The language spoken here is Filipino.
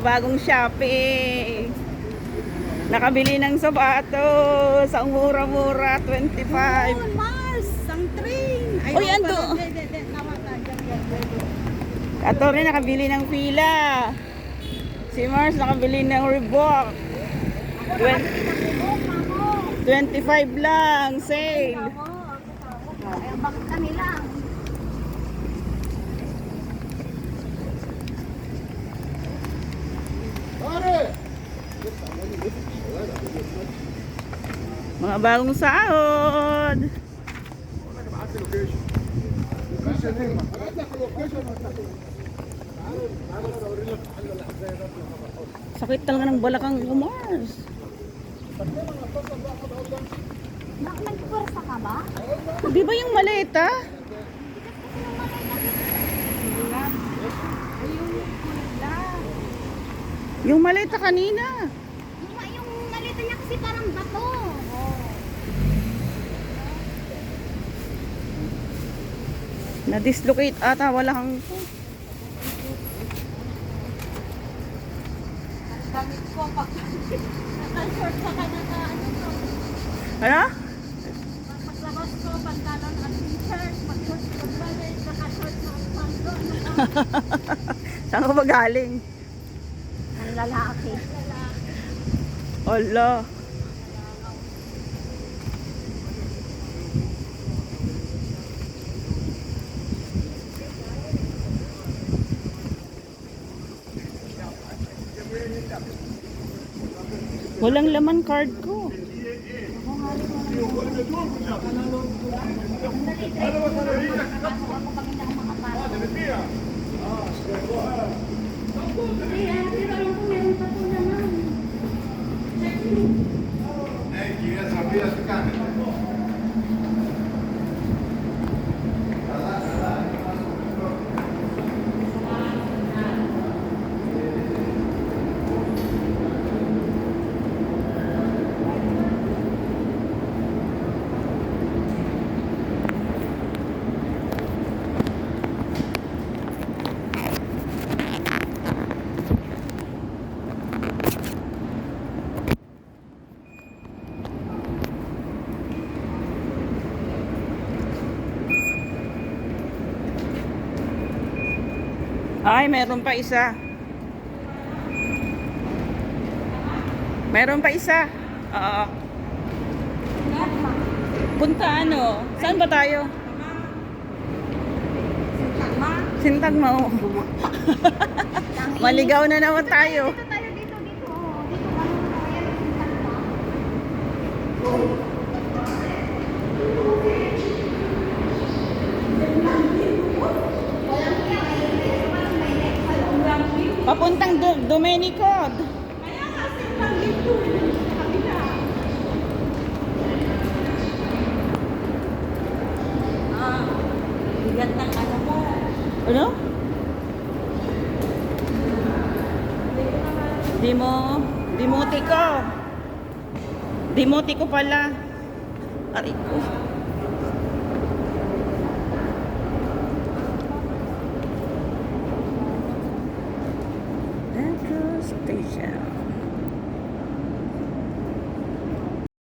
bagong shopping. Nakabili ng sapatos. Ang mura-mura, 25. Oh, Mars! Ang train! Ay, Uy, ando. Katore nakabili ng fila. Si Mars nakabili ng Reebok. 25 lang, sale. Ay, bakit kami lang? Mga bagong sahod. Sakit talaga ng balakang ko, Mars. Nagpursa ka ba? Di ba yung maleta? Yung maleta kanina. Yung nalita niya kasi parang bato. Na-dislocate ata, wala kang... Gamit ko pag naka-short sa kanaka, ano to? Ano? Paglabas ko, pantalon at t-shirt, mag-short ko balik, naka-short sa panto. Saan ka ba galing? Ang lalaki. Ala. Walang laman card ko. Ay, meron pa isa. Meron pa isa. Oo. Punta ano? Saan ba tayo? Sintagma. Oh. Maligaw na naman tayo. Dito tayo, dito. Dito, ano Papuntang Domenico. kaya nga, sintang dito. Sa kabila. Bigat ng ano mo. Ano? Dimotiko pala. Aray ko. Metro Station.